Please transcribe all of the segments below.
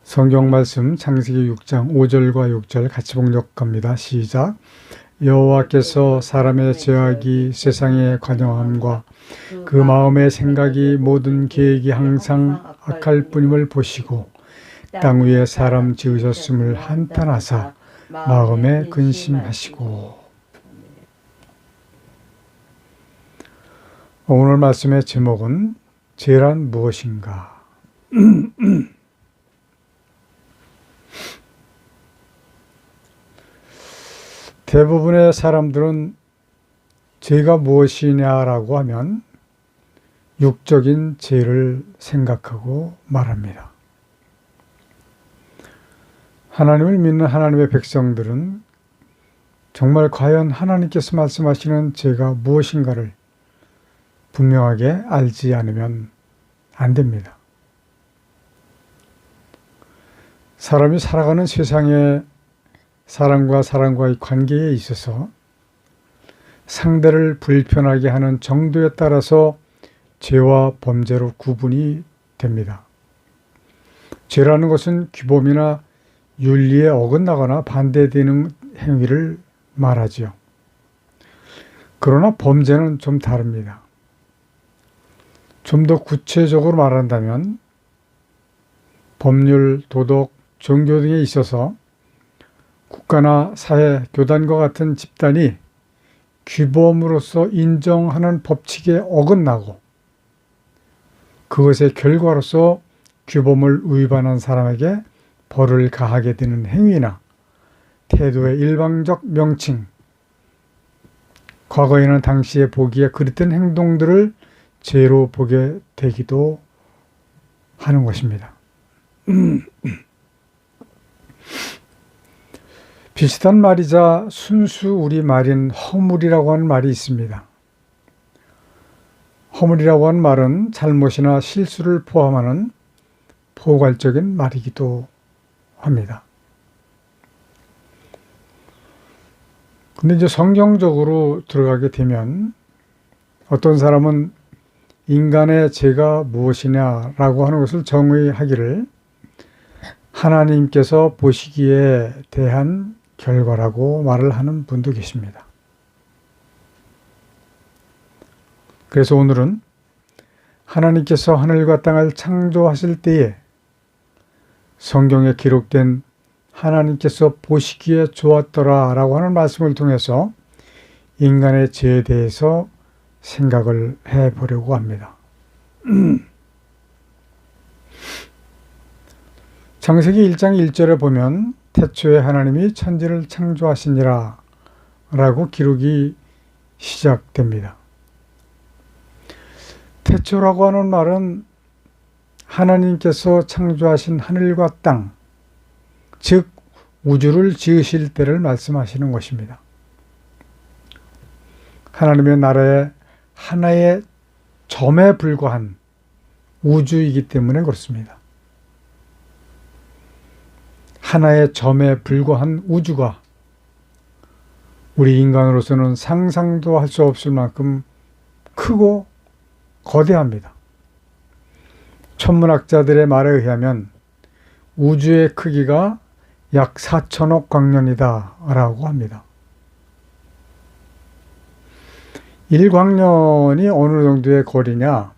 성경 말씀 창세기 6장 5절과 6절 같이 봉독합니다. 시작. 여호와께서 사람의 죄악이 세상에 관영함과 그 마음의 생각이 모든 계획이 항상 악할 뿐임을 보시고 땅 위에 사람 지으셨음을 한탄하사 마음에 근심하시고. 오늘 말씀의 제목은 죄란 무엇인가? 대부분의 사람들은 죄가 무엇이냐라고 하면 육적인 죄를 생각하고 말합니다. 하나님을 믿는 하나님의 백성들은 정말 과연 하나님께서 말씀하시는 죄가 무엇인가를 분명하게 알지 않으면 안 됩니다. 사람이 살아가는 세상에 사람과 사람과의 관계에 있어서 상대를 불편하게 하는 정도에 따라서 죄와 범죄로 구분이 됩니다. 죄라는 것은 규범이나 윤리에 어긋나거나 반대되는 행위를 말하지요. 그러나 범죄는 좀 다릅니다. 좀 더 구체적으로 말한다면 법률, 도덕, 종교 등에 있어서 국가나 사회, 교단과 같은 집단이 규범으로서 인정하는 법칙에 어긋나고 그것의 결과로서 규범을 위반한 사람에게 벌을 가하게 되는 행위나 태도의 일방적 명칭, 과거에는 당시에 보기에 그랬던 행동들을 죄로 보게 되기도 하는 것입니다. 비슷한 말이자 순수 우리말인 허물이라고 하는 말이 있습니다. 허물이라고 하는 말은 잘못이나 실수를 포함하는 포괄적인 말이기도 합니다. 근데 이제 성경적으로 들어가게 되면 어떤 사람은 인간의 죄가 무엇이냐라고 하는 것을 정의하기를 하나님께서 보시기에 대한 결과라고 말을 하는 분도 계십니다. 그래서 오늘은 하나님께서 하늘과 땅을 창조하실 때에 성경에 기록된 하나님께서 보시기에 좋았더라 라고 하는 말씀을 통해서 인간의 죄에 대해서 생각을 해보려고 합니다. 창세기 1장 1절에 보면 태초에 하나님이 천지를 창조하시니라 라고 기록이 시작됩니다. 태초라고 하는 말은 하나님께서 창조하신 하늘과 땅, 즉 우주를 지으실 때를 말씀하시는 것입니다. 하나님의 나라의 하나의 점에 불과한 우주이기 때문에 그렇습니다. 하나의 점에 불과한 우주가 우리 인간으로서는 상상도 할 수 없을 만큼 크고 거대합니다. 천문학자들의 말에 의하면 우주의 크기가 약 4천억 광년이다 라고 합니다. 1광년이 어느 정도의 거리냐?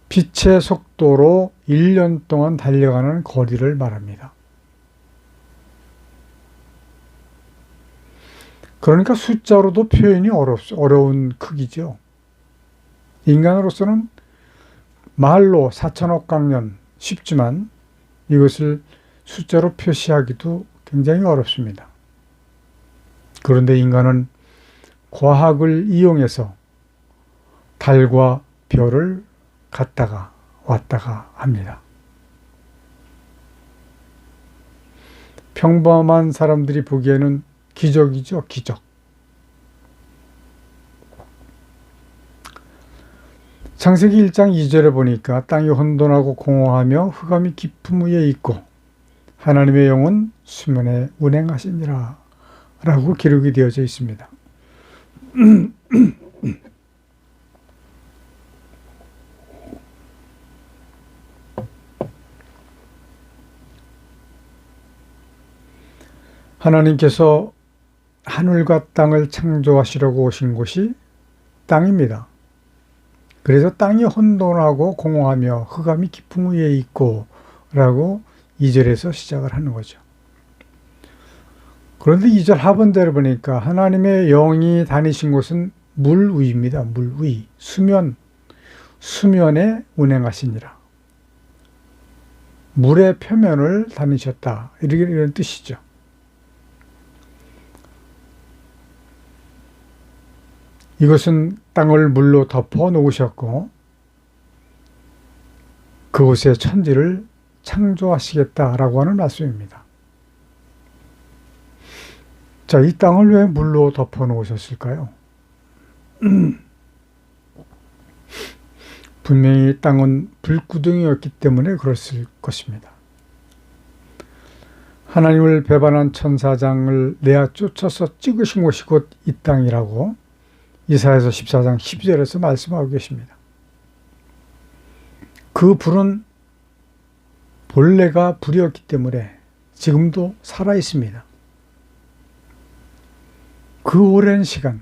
빛의 속도로 1년 동안 달려가는 거리를 말합니다. 그러니까 숫자로도 표현이 어려운 크기죠. 인간으로서는 말로 4천억 광년 쉽지만 이것을 숫자로 표시하기도 굉장히 어렵습니다. 그런데 인간은 과학을 이용해서 달과 별을 갔다가 왔다가 합니다. 평범한 사람들이 보기에는 기적이죠, 기적. 창세기 1장 2절에 보니까 땅이 혼돈하고 공허하며 흑암이 깊음 위에 있고 하나님의 영은 수면에 운행하시니라 라고 기록이 되어져 있습니다. 하나님께서 하늘과 땅을 창조하시려고 오신 곳이 땅입니다. 그래서 땅이 혼돈하고 공허하며 흑암이 깊음 위에 있고 라고 2절에서 시작을 하는 거죠. 그런데 2절 하반절에 보니까 하나님의 영이 다니신 곳은 물 위입니다. 물 위, 수면에 운행하시니라. 물의 표면을 다니셨다. 이런 뜻이죠. 이것은 땅을 물로 덮어 놓으셨고 그곳에 천지를 창조하시겠다라고 하는 말씀입니다. 자, 이 땅을 왜 물로 덮어 놓으셨을까요? 분명히 땅은 불구덩이였기 때문에 그랬을 것입니다. 하나님을 배반한 천사장을 내어 쫓아서 찍으신 곳이 곧 이 땅이라고 이사야서 14장 12절에서 말씀하고 계십니다. 그 불은 본래가 불이었기 때문에 지금도 살아 있습니다. 그 오랜 시간,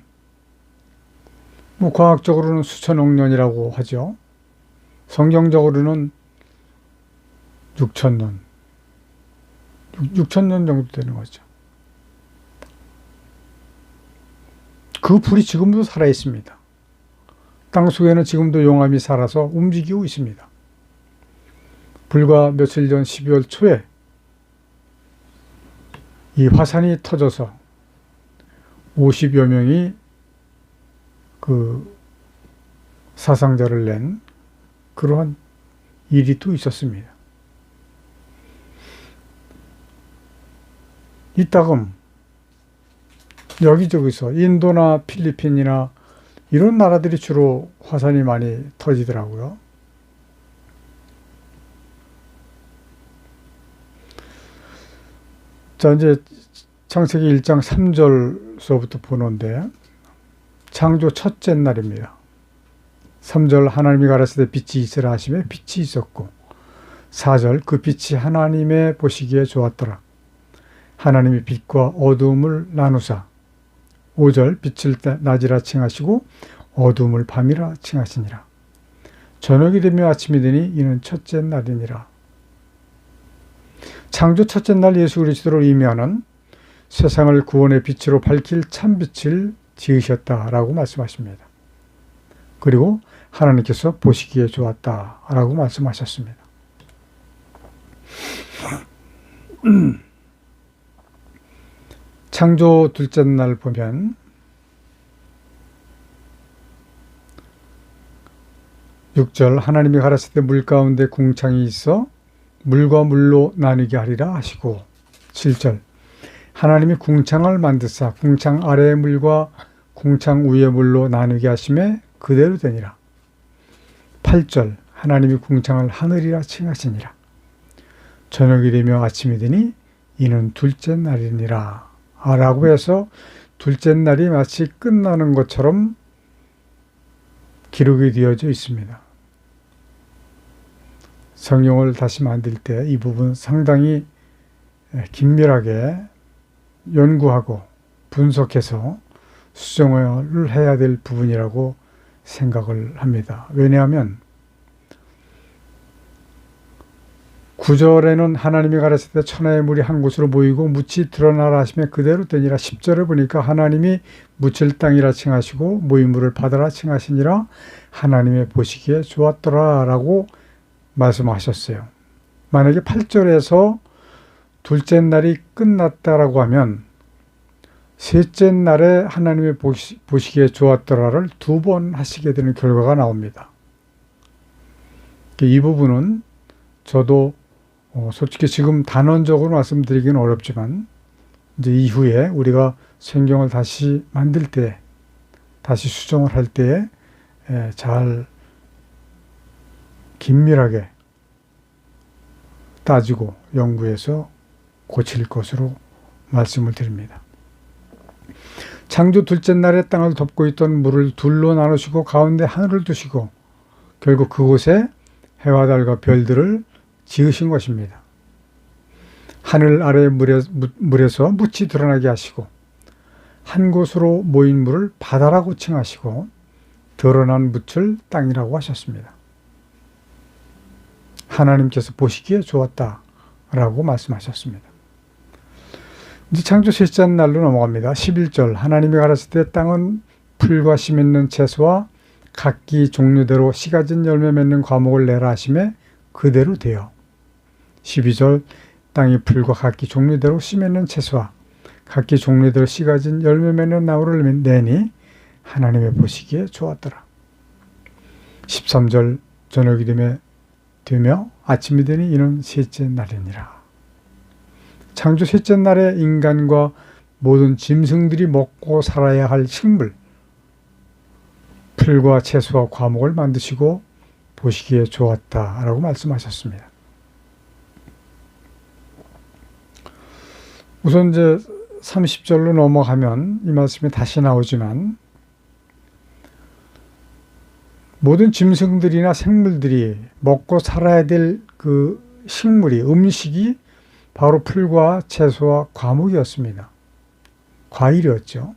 과학적으로는 수천억 년이라고 하죠. 성경적으로는 6,000년, 6,000년 정도 되는 거죠. 그 불이 지금도 살아 있습니다. 땅 속에는 지금도 용암이 살아서 움직이고 있습니다. 불과 며칠 전 12월 초에 이 화산이 터져서 50여 명이 그 사상자를 낸 그러한 일이 또 있었습니다. 이따금 여기저기서 인도나 필리핀이나 이런 나라들이 주로 화산이 많이 터지더라고요. 자, 이제 창세기 1장 3절서부터 보는데 창조 첫째 날입니다. 3절 하나님이 가라사대 빛이 있으라 하시매 빛이 있었고 4절 그 빛이 하나님의 보시기에 좋았더라. 하나님이 빛과 어두움을 나누사 5절 빛을 낮이라 칭하시고 어두움을 밤이라 칭하시니라. 저녁이 되며 아침이 되니 이는 첫째 날이니라. 창조 첫째 날 예수 그리스도를 의미하는 세상을 구원의 빛으로 밝힐 참빛을 지으셨다라고 말씀하십니다. 그리고 하나님께서 보시기에 좋았다라고 말씀하셨습니다. 창조 둘째 날 보면 (6절) 하나님이 가라사대 물 가운데 궁창이 있어 물과 물로 나뉘게 하리라 하시고 7절 하나님이 궁창을 만드사 궁창 아래의 물과 궁창 위의 물로 나누게 하심에 그대로 되니라. 8절 하나님이 궁창을 하늘이라 칭하시니라. 저녁이 되며 아침이 되니 이는 둘째 날이니라 라고 해서 둘째 날이 마치 끝나는 것처럼 기록이 되어져 있습니다. 성경을 다시 만들 때 이 부분 상당히 긴밀하게 연구하고 분석해서 수정을 해야 될 부분이라고 생각을 합니다. 왜냐하면 9절에는 하나님이 가라사대 천하의 물이 한 곳으로 모이고 묻이 드러나라 하시며 그대로 되니라. 10절에 보니까 하나님이 묻을 땅이라 칭하시고 모인 물을 바다라 칭하시니라. 하나님의 보시기에 좋았더라 라고 말씀하셨어요. 만약에 8절에서 둘째 날이 끝났다라고 하면 셋째 날에 하나님의 보시기에 좋았더라를 2번 하시게 되는 결과가 나옵니다. 이 부분은 저도 솔직히 지금 단언적으로 말씀드리기는 어렵지만 이제 이후에 우리가 성경을 다시 만들 때, 다시 수정을 할 때에 잘 긴밀하게 따지고 연구해서 고칠 것으로 말씀을 드립니다. 창조 둘째 날에 땅을 덮고 있던 물을 둘로 나누시고 가운데 하늘을 두시고 결국 그곳에 해와 달과 별들을 지으신 것입니다. 하늘 아래 물에서 묻이 드러나게 하시고 한 곳으로 모인 물을 바다라고 칭하시고 드러난 묻을 땅이라고 하셨습니다. 하나님께서 보시기에 좋았다라고 말씀하셨습니다. 이제 창조 셋째 날로 넘어갑니다. 11절 하나님이 가라사대 때 땅은 풀과 씨 맺는 채소와 각기 종류대로 씨 가진 열매 맺는 과목을 내라 하시매 그대로 되어 12절 땅이 풀과 각기 종류대로 씨 맺는 채소와 각기 종류대로 씨 가진 열매 맺는 나무를 내니 하나님의 보시기에 좋았더라. 13절 저녁이 되며 아침이 되니 이는 셋째 날이니라. 창조 셋째 날에 인간과 모든 짐승들이 먹고 살아야 할 식물, 풀과 채소와 과목을 만드시고 보시기에 좋았다라고 말씀하셨습니다. 우선 이제 30절로 넘어가면 이 말씀이 다시 나오지만 모든 짐승들이나 생물들이 먹고 살아야 될 그 식물이 음식이 바로 풀과 채소와 과목이었습니다. 과일이었죠.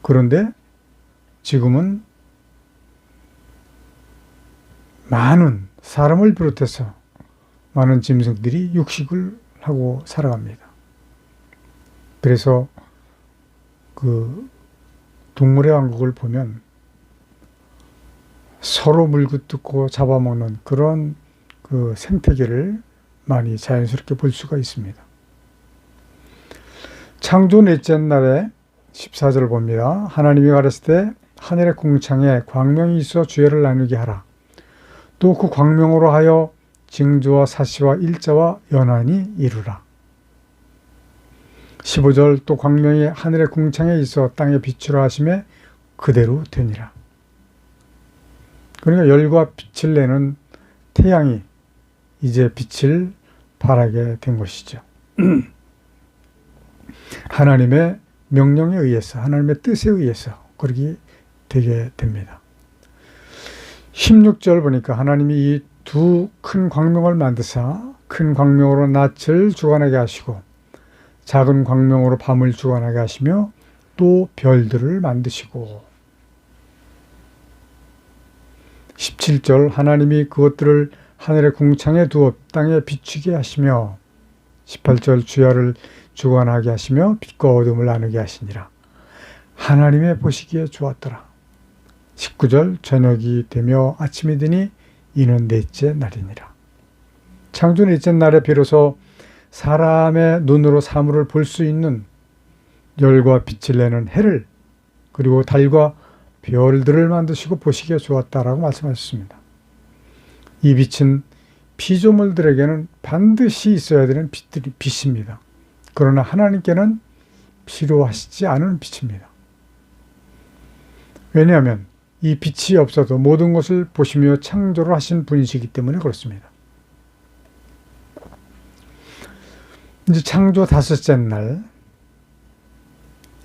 그런데 지금은 많은 사람을 비롯해서 많은 짐승들이 육식을 하고 살아갑니다. 그래서 그 동물의 왕국을 보면 서로 물고 잡아먹는 그런 그 생태계를 많이 자연스럽게 볼 수가 있습니다. 창조 넷째 날에 14절 봅니다. 하나님이 가라사대 때 하늘의 궁창에 광명이 있어 주야를 나누게 하라. 또 그 광명으로 하여 징조와 사시와 일자와 연한이 이루라. 15절 또 광명이 하늘의 궁창에 있어 땅에 비추라 하심에 그대로 되니라. 그러니까 열과 빛을 내는 태양이 이제 빛을 발하게 된 것이죠. 하나님의 명령에 의해서, 하나님의 뜻에 의해서 그렇게 되게 됩니다. 16절 보니까 하나님이 이 두 큰 광명을 만드사 큰 광명으로 낮을 주관하게 하시고 작은 광명으로 밤을 주관하게 하시며 또 별들을 만드시고 17절 하나님이 그것들을 하늘의 궁창에 두어 땅에 비추게 하시며 18절 주야를 주관하게 하시며 빛과 어둠을 나누게 하시니라. 하나님의 보시기에 좋았더라. 19절 저녁이 되며 아침이 되니 이는 넷째 날이니라. 창조 넷째 날에 비로소 사람의 눈으로 사물을 볼 수 있는 열과 빛을 내는 해를 그리고 달과 별들을 만드시고 보시기에 좋았다라고 말씀하셨습니다. 이 빛은 피조물들에게는 반드시 있어야 되는 빛입니다. 그러나 하나님께는 필요하시지 않은 빛입니다. 왜냐하면 이 빛이 없어도 모든 것을 보시며 창조를 하신 분이시기 때문에 그렇습니다. 이제 창조 다섯째 날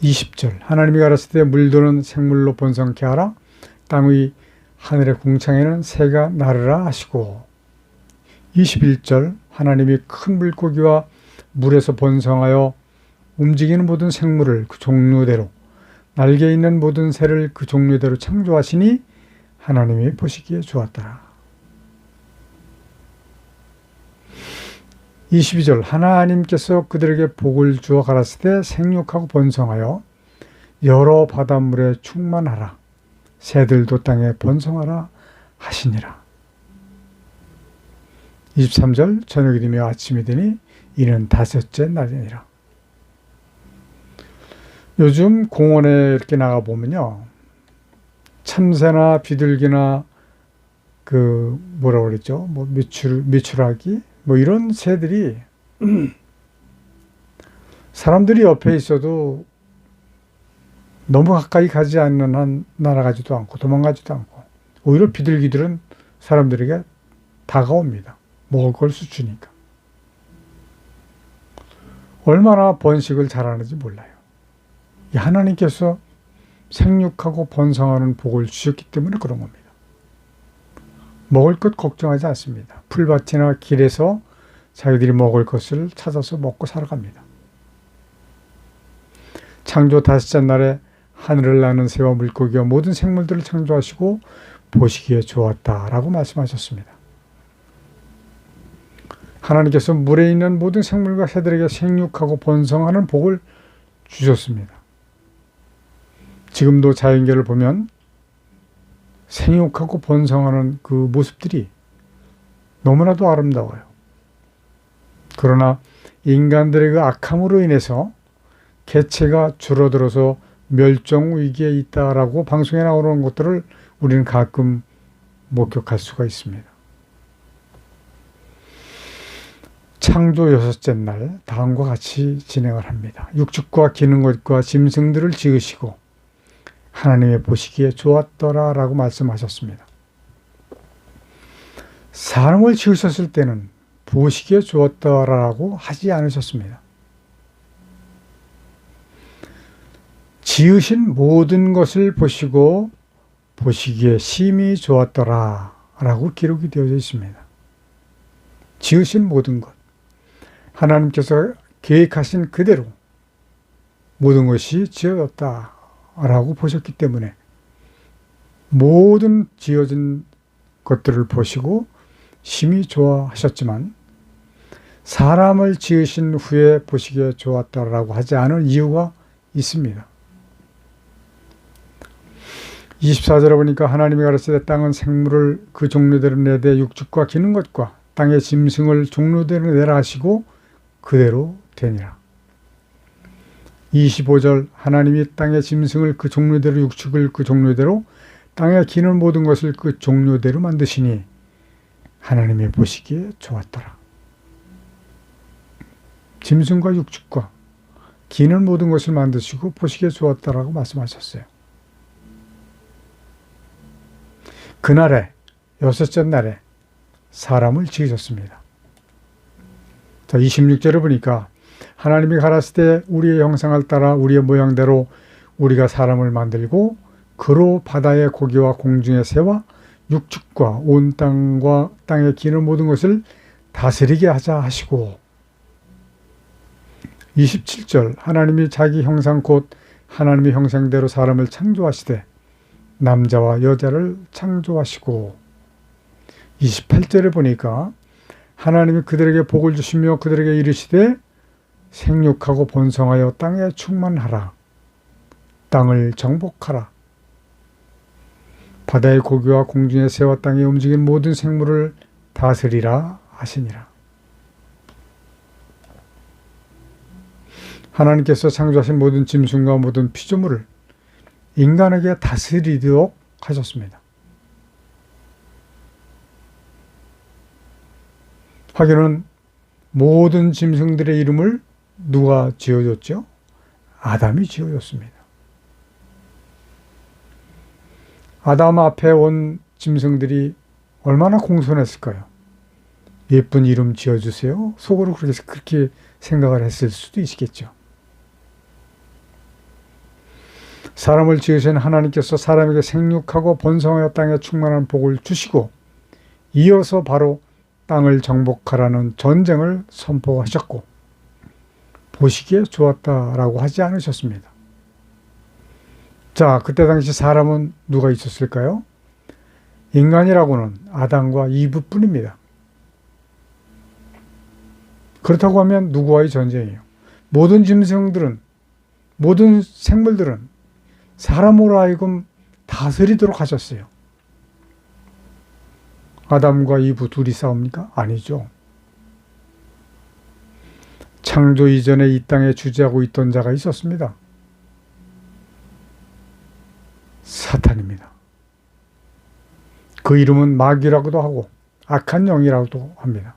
20절 하나님이 가라사대 물도는 생물로 번성케 하라. 땅의 하늘의 궁창에는 새가 나르라 하시고 21절 하나님이 큰 물고기와 물에서 번성하여 움직이는 모든 생물을 그 종류대로 날개 있는 모든 새를 그 종류대로 창조하시니 하나님이 보시기에 좋았더라. 22절 하나님께서 그들에게 복을 주어 가라사대 생육하고 번성하여 여러 바닷물에 충만하라. 새들도 땅에 번성하라 하시니라. 23절 저녁이 되며 아침이 되니 이는 다섯째 날이니라. 요즘 공원에 이렇게 나가보면요. 참새나 비둘기나 그 뭐라 그랬죠? 뭐 미추라기 뭐 이런 새들이 사람들이 옆에 있어도 너무 가까이 가지 않는 한 날아가지도 않고 도망가지도 않고 오히려 비둘기들은 사람들에게 다가옵니다. 먹을 걸 수주니까. 얼마나 번식을 잘하는지 몰라요. 하나님께서 생육하고 번성하는 복을 주셨기 때문에 그런 겁니다. 먹을 것 걱정하지 않습니다. 풀밭이나 길에서 자기들이 먹을 것을 찾아서 먹고 살아갑니다. 창조 다섯째 날에 하늘을 나는 새와 물고기와 모든 생물들을 창조하시고 보시기에 좋았다라고 말씀하셨습니다. 하나님께서 물에 있는 모든 생물과 새들에게 생육하고 번성하는 복을 주셨습니다. 지금도 자연계를 보면 생육하고 번성하는 그 모습들이 너무나도 아름다워요. 그러나 인간들의 그 악함으로 인해서 개체가 줄어들어서 멸종 위기에 있다라고 방송에 나오는 것들을 우리는 가끔 목격할 수가 있습니다. 창조 여섯째 날 다음과 같이 진행을 합니다. 육축과 기는 것과 짐승들을 지으시고 하나님의 보시기에 좋았더라 라고 말씀하셨습니다. 사람을 지으셨을 때는 보시기에 좋았더라라고 하지 않으셨습니다. 지으신 모든 것을 보시고 보시기에 심히 좋았더라 라고 기록이 되어져 있습니다. 지으신 모든 것, 하나님께서 계획하신 그대로 모든 것이 지어졌다 라고 보셨기 때문에 모든 지어진 것들을 보시고 심히 좋아하셨지만 사람을 지으신 후에 보시기에 좋았다라고 하지 않을 이유가 있습니다. 24절에 보니까 하나님이 가르치되 땅은 생물을 그 종류대로 내되 육축과 기는 것과 땅의 짐승을 종류대로 내라 하시고 그대로 되니라. 25절 하나님이 땅의 짐승을 그 종류대로 육축을 그 종류대로 땅에 기는 모든 것을 그 종류대로 만드시니 하나님이 보시기에 좋았더라. 짐승과 육축과 기는 모든 것을 만드시고 보시기에 좋았다라고 말씀하셨어요. 그날에 여섯째 날에 사람을 지으셨습니다. 자, 26절을 보니까 하나님이 가라사대 우리의 형상을 따라 우리의 모양대로 우리가 사람을 만들고 그로 바다의 고기와 공중의 새와 육축과 온 땅과 땅에 기는 모든 것을 다스리게 하자 하시고 27절 하나님이 자기 형상 곧 하나님의 형상대로 사람을 창조하시되 남자와 여자를 창조하시고 28절에 보니까 하나님이 그들에게 복을 주시며 그들에게 이르시되 생육하고 번성하여 땅에 충만하라. 땅을 정복하라. 바다의 고기와 공중의 새와 땅에 움직이는 모든 생물을 다스리라 하시니라. 하나님께서 창조하신 모든 짐승과 모든 피조물을 인간에게 다스리도록 하셨습니다. 하기는 모든 짐승들의 이름을 누가 지어줬죠? 아담이 지어줬습니다. 아담 앞에 온 짐승들이 얼마나 공손했을까요? 예쁜 이름 지어주세요. 속으로 그렇게 생각을 했을 수도 있겠죠. 사람을 지으신 하나님께서 사람에게 생육하고 번성하여 땅에 충만한 복을 주시고 이어서 바로 땅을 정복하라는 전쟁을 선포하셨고 보시기에 좋았다라고 하지 않으셨습니다. 자, 그때 당시 사람은 누가 있었을까요? 인간이라고는 아담과 이브뿐입니다. 그렇다고 하면 누구와의 전쟁이에요? 모든 짐승들은, 모든 생물들은 사람으로 하여금 다스리도록 하셨어요. 아담과 이브 둘이 싸웁니까? 아니죠. 창조 이전에 이 땅에 주재하고 있던 자가 있었습니다. 사탄입니다. 그 이름은 마귀라고도 하고 악한 영이라고도 합니다.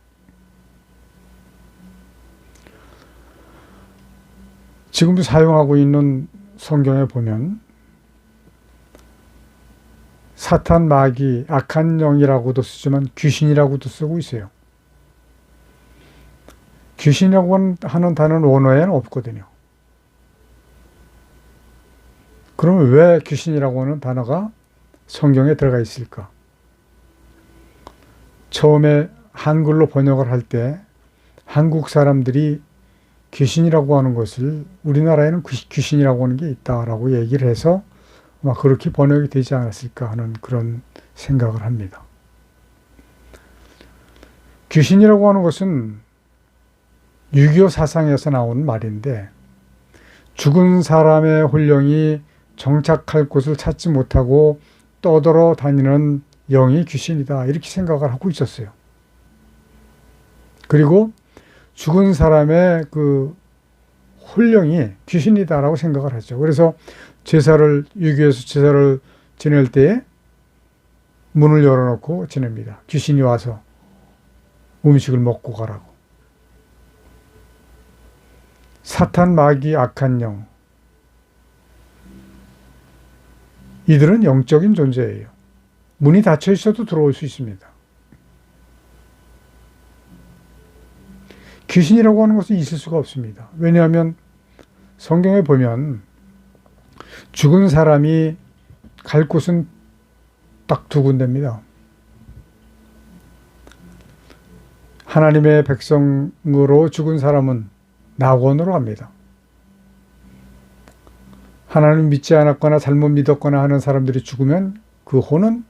지금도 사용하고 있는 성경에 보면 사탄, 마귀, 악한 영이라고도 쓰지만 귀신이라고도 쓰고 있어요. 귀신이라고 하는 단어는 원어에는 없거든요. 그러면 왜 귀신이라고 하는 단어가 성경에 들어가 있을까? 처음에 한글로 번역을 할 때 한국 사람들이 귀신이라고 하는 것을 우리나라에는 귀신이라고 하는 게 있다라고 얘기를 해서 아마 그렇게 번역이 되지 않았을까 하는 그런 생각을 합니다. 귀신이라고 하는 것은 6.25 사상에서 나오는 말인데 죽은 사람의 혼령이 정착할 곳을 찾지 못하고 떠돌아 다니는 영이 귀신이다 이렇게 생각을 하고 있었어요. 그리고 죽은 사람의 그 혼령이 귀신이다라고 생각을 하죠. 그래서 제사를 6.25에서 제사를 지낼 때에 문을 열어놓고 지냅니다. 귀신이 와서 음식을 먹고 가라고. 사탄, 마귀, 악한 영, 이들은 영적인 존재예요. 문이 닫혀 있어도 들어올 수 있습니다. 귀신이라고 하는 것은 있을 수가 없습니다. 왜냐하면 성경에 보면 죽은 사람이 갈 곳은 딱 두 군데입니다. 하나님의 백성으로 죽은 사람은 낙원으로 갑니다. 하나님 믿지 않았거나 잘못 믿었거나 하는 사람들이 죽으면 그 혼은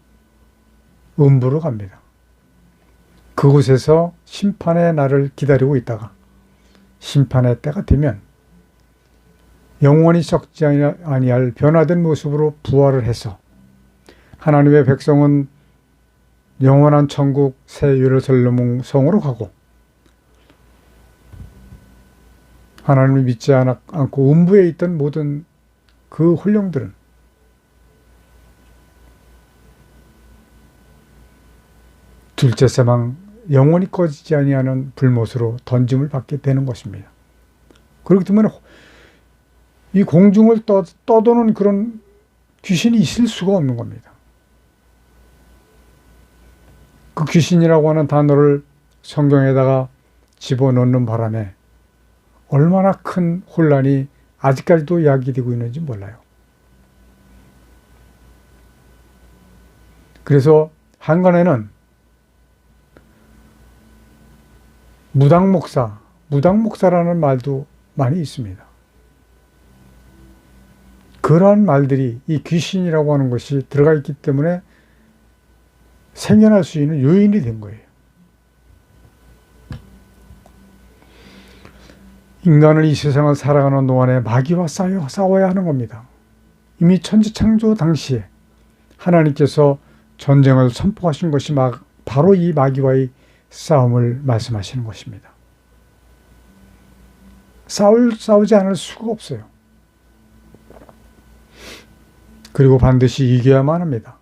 음부로 갑니다. 그곳에서 심판의 날을 기다리고 있다가 심판의 때가 되면 영원히 썩지 아니할 변화된 모습으로 부활을 해서 하나님의 백성은 영원한 천국 새 예루살렘 성으로 가고 하나님을 믿지 않고 음부에 있던 모든 그 혼령들은 둘째 사망 영원히 꺼지지 아니하는 불못으로 던짐을 받게 되는 것입니다. 그렇기 때문에 이 공중을 떠도는 그런 귀신이 있을 수가 없는 겁니다. 그 귀신이라고 하는 단어를 성경에다가 집어넣는 바람에 얼마나 큰 혼란이 아직까지도 야기되고 있는지 몰라요. 그래서 한간에는 무당목사라는 말도 많이 있습니다. 그러한 말들이 이 귀신이라고 하는 것이 들어가 있기 때문에 생겨날 수 있는 요인이 된 거예요. 인간은 이 세상을 살아가는 동안에 마귀와 싸워야 하는 겁니다. 이미 천지창조 당시에 하나님께서 전쟁을 선포하신 것이 바로 이 마귀와의 싸움을 말씀하시는 것입니다. 싸우지 않을 수가 없어요. 그리고 반드시 이겨야만 합니다.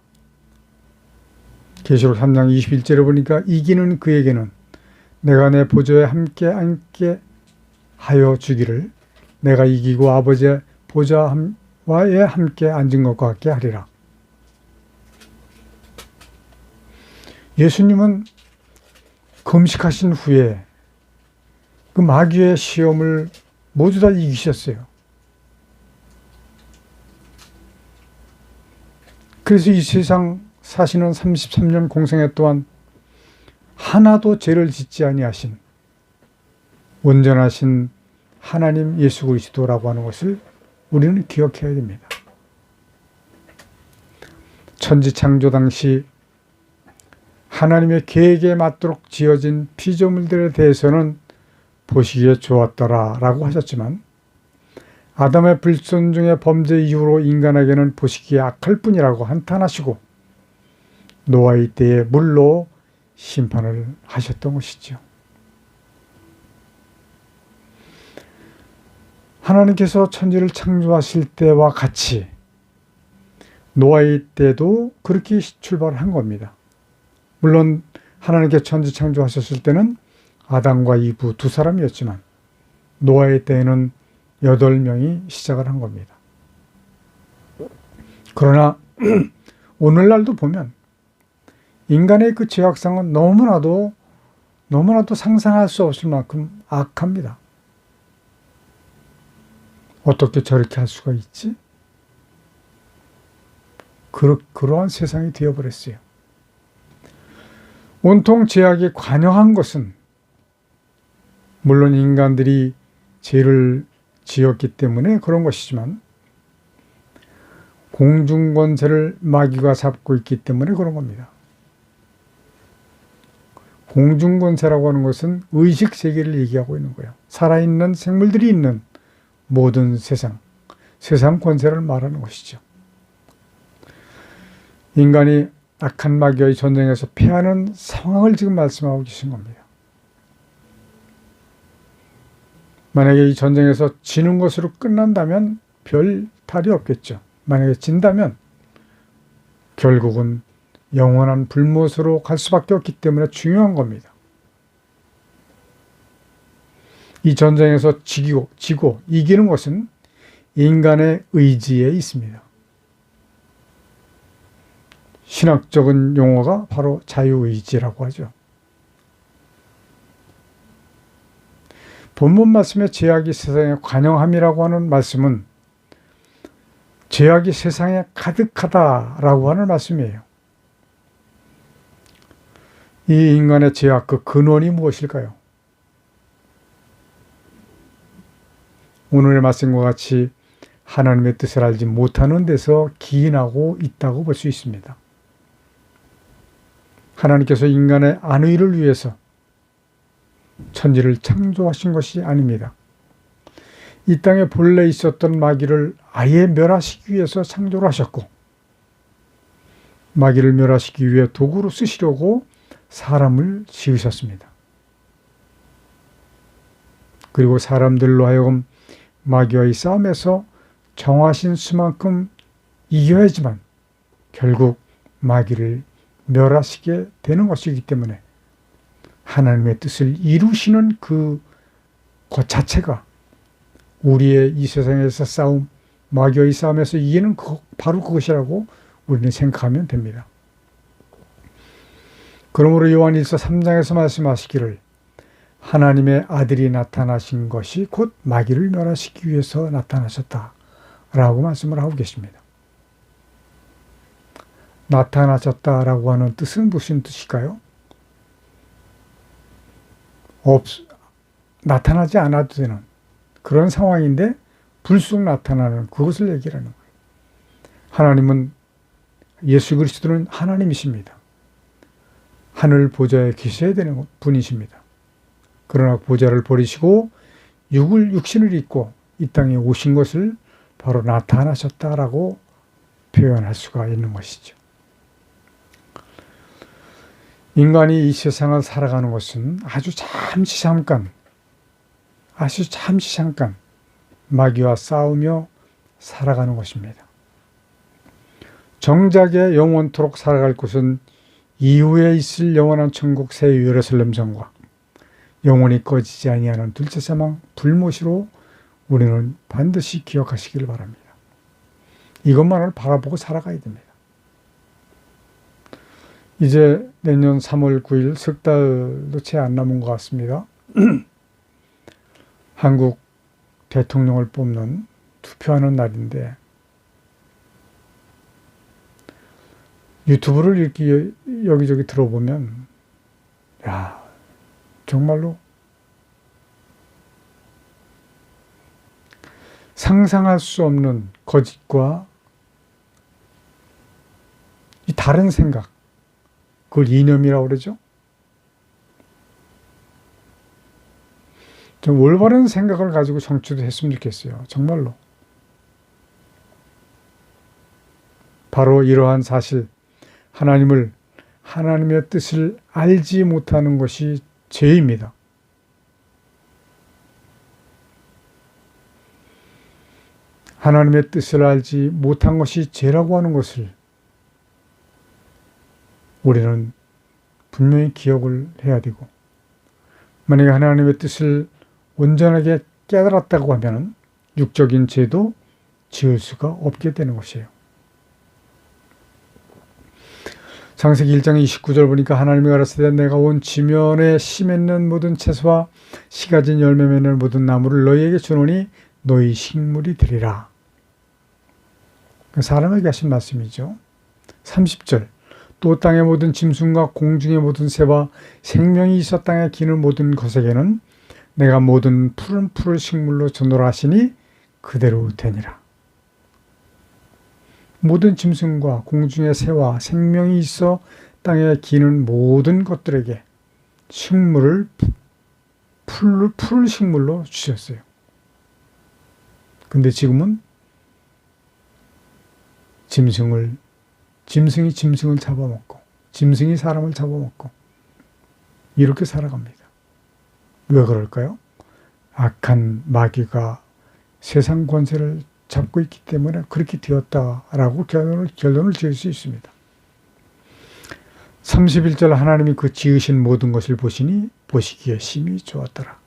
계시록 3장 21절에 보니까 이기는 그에게는 내가 내 보좌에 함께 앉게 하여 주기를 내가 이기고 아버지의 보좌와에 함께 앉은 것과 같게 하리라. 예수님은 금식하신 후에 그 마귀의 시험을 모두 다 이기셨어요. 그래서 이 세상 사시는 33년 공생애 동안 하나도 죄를 짓지 아니하신 온전하신 하나님 예수 그리스도라고 하는 것을 우리는 기억해야 됩니다. 천지 창조 당시 하나님의 계획에 맞도록 지어진 피조물들에 대해서는 보시기에 좋았더라 라고 하셨지만 아담의 불순종의 범죄 이후로 인간에게는 보시기에 악할 뿐이라고 한탄하시고 노아의 때에 물로 심판을 하셨던 것이죠. 하나님께서 천지를 창조하실 때와 같이 노아의 때도 그렇게 출발을 한 겁니다. 물론 하나님께 천지 창조하셨을 때는 아담과 이브 두 사람이었지만 노아의 때에는 8명이 시작을 한 겁니다. 그러나 오늘날도 보면 인간의 그 죄악상은 너무나도 상상할 수 없을 만큼 악합니다. 어떻게 저렇게 할 수가 있지? 그러한 세상이 되어버렸어요. 온통 죄악에 관여한 것은 물론 인간들이 죄를 지었기 때문에 그런 것이지만 공중권세를 마귀가 잡고 있기 때문에 그런 겁니다. 공중권세라고 하는 것은 의식세계를 얘기하고 있는 거예요. 살아있는 생물들이 있는 모든 세상 권세를 말하는 것이죠. 인간이 악한 마귀와의 전쟁에서 패하는 상황을 지금 말씀하고 계신 겁니다. 만약에 이 전쟁에서 지는 것으로 끝난다면 별 탈이 없겠죠. 만약에 진다면 결국은 영원한 불못으로 갈 수밖에 없기 때문에 중요한 겁니다. 이 전쟁에서 지고 이기는 것은 인간의 의지에 있습니다. 신학적인 용어가 바로 자유의지라고 하죠. 본문 말씀에 죄악이 세상에 관영함이라고 하는 말씀은 죄악이 세상에 가득하다라고 하는 말씀이에요. 이 인간의 죄악 그 근원이 무엇일까요? 오늘의 말씀과 같이 하나님의 뜻을 알지 못하는 데서 기인하고 있다고 볼 수 있습니다. 하나님께서 인간의 안위를 위해서 천지를 창조하신 것이 아닙니다. 이 땅에 본래 있었던 마귀를 아예 멸하시기 위해서 창조를 하셨고 마귀를 멸하시기 위해 도구로 쓰시려고 사람을 지으셨습니다. 그리고 사람들로 하여금 마귀와의 싸움에서 정하신 수만큼 이겨야지만 결국 마귀를 멸하시게 되는 것이기 때문에 하나님의 뜻을 이루시는 것 자체가 우리의 이 세상에서 싸움, 마귀와의 싸움에서 이기는 바로 그것이라고 우리는 생각하면 됩니다. 그러므로 요한일서 3장에서 말씀하시기를 하나님의 아들이 나타나신 것이 곧 마귀를 멸하시기 위해서 나타나셨다라고 말씀을 하고 계십니다. 나타나셨다라고 하는 뜻은 무슨 뜻일까요? 나타나지 않아도 되는 그런 상황인데 불쑥 나타나는 그것을 얘기하는 거예요. 하나님은 예수 그리스도는 하나님이십니다. 하늘 보좌에 계셔야 되는 분이십니다. 그러나 보좌를 버리시고 육신을 입고 이 땅에 오신 것을 바로 나타나셨다라고 표현할 수가 있는 것이죠. 인간이 이 세상을 살아가는 것은 아주 잠시 잠깐 마귀와 싸우며 살아가는 것입니다. 정작에 영원토록 살아갈 곳은 이후에 있을 영원한 천국 새 예루살렘 성과 영원히 꺼지지 아니하는 둘째 사망 불못으로 우리는 반드시 기억하시길 바랍니다. 이것만을 바라보고 살아가야 됩니다. 이제 내년 3월 9일 석 달도 채 안 남은 것 같습니다. 한국 대통령을 뽑는 투표하는 날인데 유튜브를 이렇게 여기저기 들어보면 정말로 상상할 수 없는 거짓과 이 다른 생각, 그걸 이념이라고 그러죠. 좀 올바른 생각을 가지고 정치도 했으면 좋겠어요. 정말로. 바로 이러한 사실, 하나님의 뜻을 알지 못하는 것이 죄입니다. 하나님의 뜻을 알지 못한 것이 죄라고 하는 것을 우리는 분명히 기억을 해야 되고, 만약에 하나님의 뜻을 온전하게 깨달았다고 하면 육적인 죄도 지을 수가 없게 되는 것이에요. 창세기 1장 29절 보니까 하나님이 가라사대 내가 온 지면에 씨 맺는 모든 채소와 씨 가진 열매 맺는 모든 나무를 너희에게 주노니 너희 식물이 되리라. 사람에게 하신 말씀이죠. 30절 또 땅의 모든 짐승과 공중의 모든 새와 생명이 있어 땅에 기는 모든 것에게는 내가 모든 푸른 풀을 식물로 전도라 하시니 그대로 되니라. 모든 짐승과 공중의 새와 생명이 있어 땅에 기는 모든 것들에게 식물을 풀을 식물로 주셨어요. 근데 지금은 짐승이 짐승을 잡아먹고 짐승이 사람을 잡아먹고 이렇게 살아갑니다. 왜 그럴까요? 악한 마귀가 세상 권세를 잡고 있기 때문에 그렇게 되었다라고 결론을 지을 수 있습니다. 31절 하나님이 그 지으신 모든 것을 보시니 보시기에 심히 좋았더라.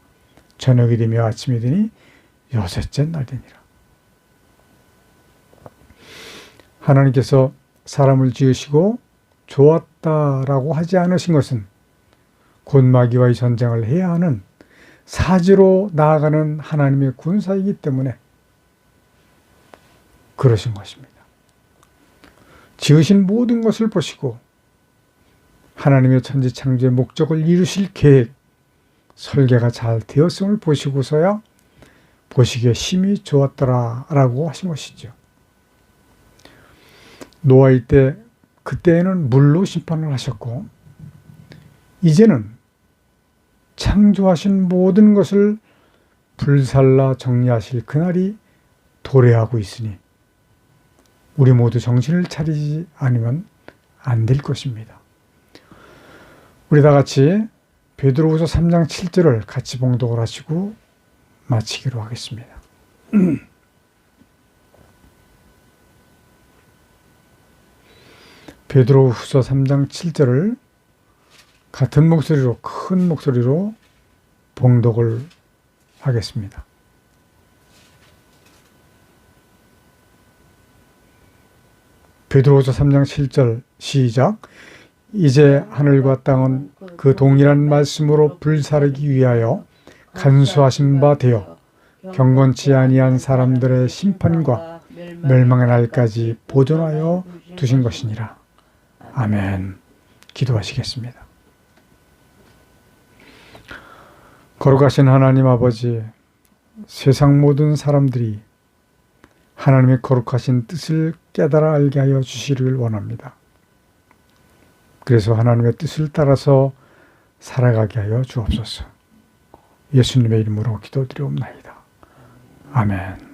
저녁이 되며 아침이 되니 여섯째 날 되니라. 하나님께서 사람을 지으시고 좋았다라고 하지 않으신 것은 곧 마귀와의 전쟁을 해야 하는 사지로 나아가는 하나님의 군사이기 때문에 그러신 것입니다. 지으신 모든 것을 보시고 하나님의 천지창조의 목적을 이루실 계획, 설계가 잘 되었음을 보시고서야 보시기에 심히 좋았더라라고 하신 것이죠. 노아의 때 그때에는 물로 심판을 하셨고 이제는 창조하신 모든 것을 불살라 정리하실 그날이 도래하고 있으니 우리 모두 정신을 차리지 않으면 안 될 것입니다. 우리 다 같이 베드로후서 3장 7절을 같이 봉독을 하시고 마치기로 하겠습니다. 베드로후서 3장 7절을 같은 목소리로 큰 목소리로 봉독을 하겠습니다. 베드로후서 3장 7절 시작. 이제 하늘과 땅은 그 동일한 말씀으로 불사르기 위하여 간수하신 바 되어 경건치 아니한 사람들의 심판과 멸망의 날까지 보존하여 두신 것이니라. 아멘. 기도하시겠습니다. 거룩하신 하나님 아버지, 세상 모든 사람들이 하나님의 거룩하신 뜻을 깨달아 알게 하여 주시기를 원합니다. 그래서 하나님의 뜻을 따라서 살아가게 하여 주옵소서. 예수님의 이름으로 기도드리옵나이다. 아멘.